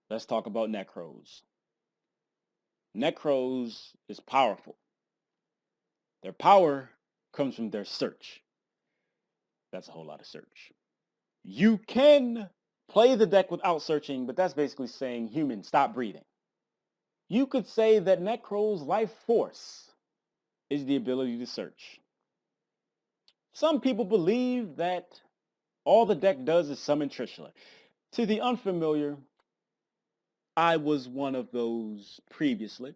Let's talk about Nekroz. Nekroz is powerful. Their power comes from their search. That's a whole lot of search. You can play the deck without searching, but that's basically saying, human, stop breathing. You could say that Nekroz's life force is the ability to search. Some people believe that all the deck does is summon Trishula. To the unfamiliar, I was one of those previously.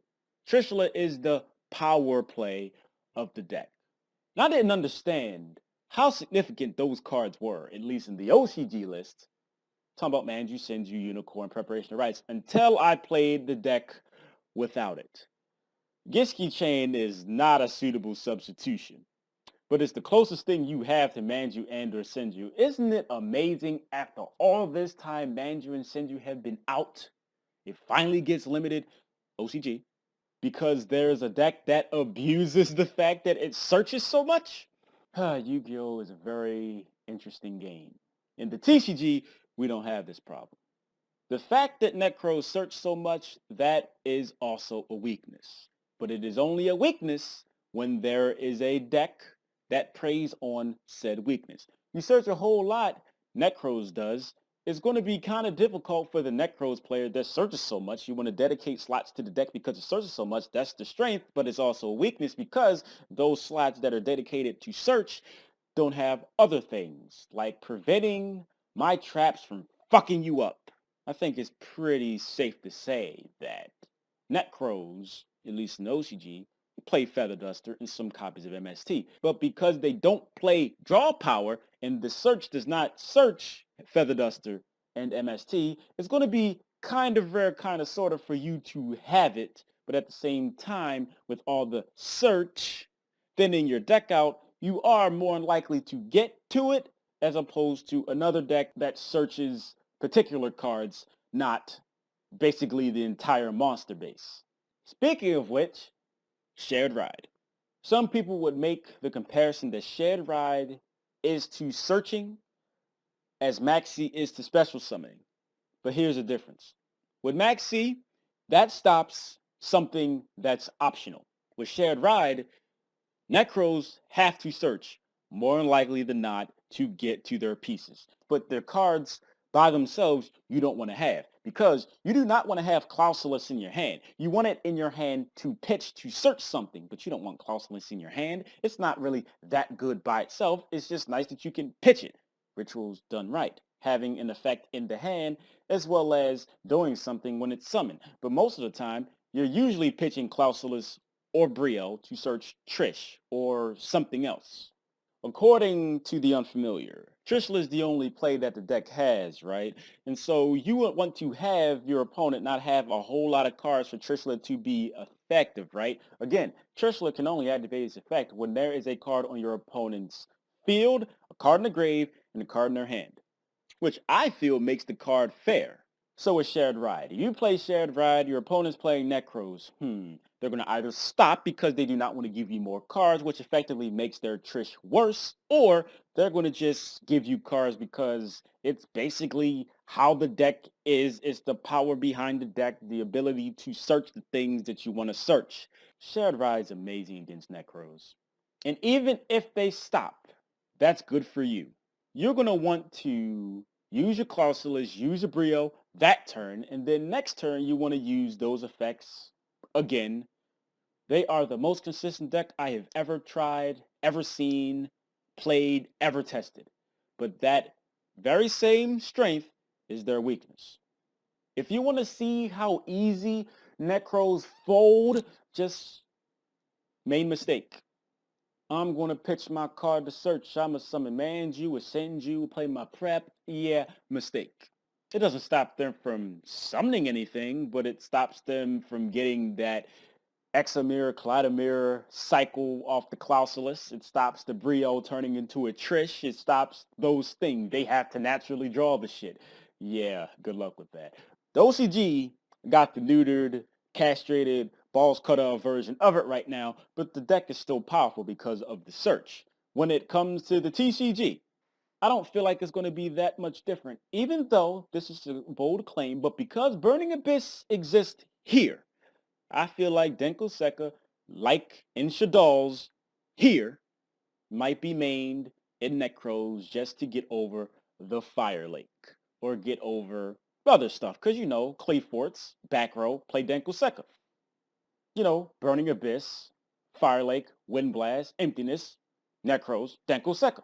Trishula is the power play of the deck. And I didn't understand how significant those cards were, at least in the OCG list. Talking about Manju, Senju, Unicorn, Preparation of Rites, until I played the deck without it. Giski Chain is not a suitable substitution, but it's the closest thing you have to Manju and or Senju. Isn't it amazing after all this time Manju and Senju have been out? It finally gets limited, OCG, because there's a deck that abuses the fact that it searches so much. Yu-Gi-Oh! Is a very interesting game. In the TCG, we don't have this problem. The fact that Nekroz search so much, that is also a weakness. But it is only a weakness when there is a deck that preys on said weakness. You search a whole lot, Nekroz does. It's going to be kind of difficult for the Nekroz player that searches so much. You want to dedicate slots to the deck because it searches so much. That's the strength, but it's also a weakness because those slots that are dedicated to search don't have other things, like preventing my traps from fucking you up. I think it's pretty safe to say that Nekroz, at least in OCG, play Feather Duster and some copies of MST. But because they don't play draw power and the search does not search Feather Duster and MST, it's going to be kind of rare, kind of sort of for you to have it. But at the same time, with all the search thinning your deck out, you are more likely to get to it as opposed to another deck that searches particular cards, not basically the entire monster base. Speaking of which, Shared Ride. Some people would make the comparison that Shared Ride is to searching as Maxi is to special summoning. But here's the difference. With Maxi, that stops something that's optional. With Shared Ride, Nekroz have to search, more than likely than not, to get to their pieces. But their cards by themselves you don't want to have, because you do not want to have Clausulus in your hand. You want it in your hand to pitch to search something, but you don't want Clausulus in your hand. It's not really that good by itself. It's just nice that you can pitch it. Rituals done right, having an effect in the hand as well as doing something when it's summoned. But most of the time, you're usually pitching Clausulus or Brio to search Trish or something else. According to the unfamiliar, Trishula is the only play that the deck has, right? And so you would want to have your opponent not have a whole lot of cards for Trishula to be effective, right? Again, Trishula can only activate its effect when there is a card on your opponent's field, a card in the grave, and a card in their hand, which I feel makes the card fair. So is Shared Ride. If you play Shared Ride, your opponent's playing Nekroz. They're going to either stop because they do not want to give you more cards, which effectively makes their Trish worse, or they're going to just give you cards because it's basically how the deck is. It's the power behind the deck, the ability to search the things that you want to search. Shared Ride is amazing against Nekroz. And even if they stop, that's good for you. You're going to want to use your Clausulus, use your Brio that turn, and then next turn you want to use those effects again. They are the most consistent deck I have ever tried, ever seen, played, ever tested. But that very same strength is their weakness. If you want to see how easy Nekroz fold, just main mistake. I'm going to pitch my card to search. I'm going to summon Manju or Senju, play my prep. Yeah, mistake. It doesn't stop them from summoning anything, but it stops them from getting that Examir, Cladamir cycle off the Clausulus. It stops the Brio turning into a Trish. It stops those things. They have to naturally draw the shit. Yeah, good luck with that. The OCG got the neutered, castrated, balls cut off version of it right now, but the deck is still powerful because of the search. When it comes to the TCG, I don't feel like it's going to be that much different, even though this is a bold claim, but because Burning Abyss exists here, I feel like Denko Seka, like in Shadal's here, might be mained in Nekroz just to get over the Fire Lake or get over other stuff. Because, Clay Forts, back row, play Denko Seka. Burning Abyss, Fire Lake, Wind Blast, Emptiness, Nekroz, Denko Seka.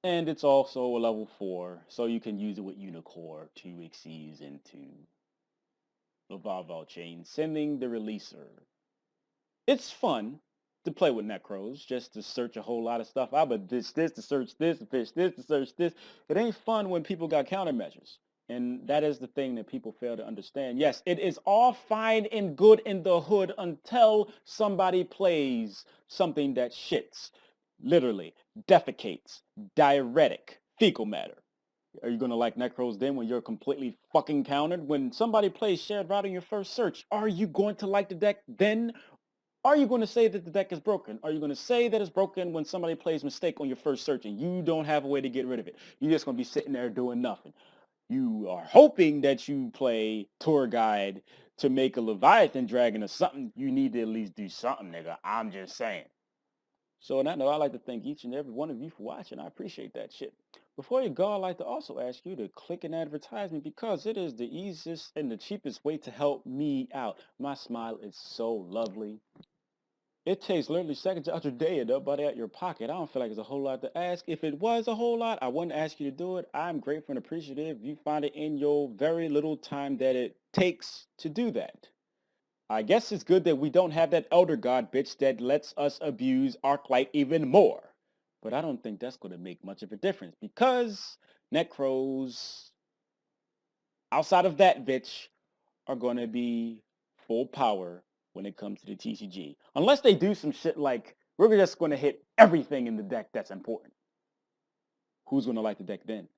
And it's also a level 4, so you can use it with Unicore to exceed into the Vaval chain, sending the releaser. It's fun to play with Necros, just to search a whole lot of stuff out, but this, to search this, to fish this, to search this. It ain't fun when people got countermeasures. And that is the thing that people fail to understand. Yes, it is all fine and good in the hood until somebody plays something that shits, literally, defecates, diuretic, fecal matter. Are you going to like Necros then when you're completely fucking countered? When somebody plays shared route in your first search, are you going to like the deck then? Are you going to say that the deck is broken? Are you going to say that it's broken when somebody plays mistake on your first search and you don't have a way to get rid of it? You're just going to be sitting there doing nothing. You are hoping that you play tour guide to make a Leviathan dragon or something. You need to at least do something, nigga. I'm just saying. So on that note, I'd like to thank each and every one of you for watching. I appreciate that shit. Before you go, I'd like to also ask you to click an advertisement because it is the easiest and the cheapest way to help me out. My smile is so lovely. It takes literally seconds out your day and nobody out your pocket. I don't feel like it's a whole lot to ask. If it was a whole lot, I wouldn't ask you to do it. I'm grateful and appreciative. You find it in your very little time that it takes to do that. I guess it's good that we don't have that elder god bitch that lets us abuse Arclight even more. But I don't think that's going to make much of a difference because Necros, outside of that bitch, are going to be full power when it comes to the TCG. Unless they do some shit like, we're just going to hit everything in the deck that's important. Who's going to like the deck then?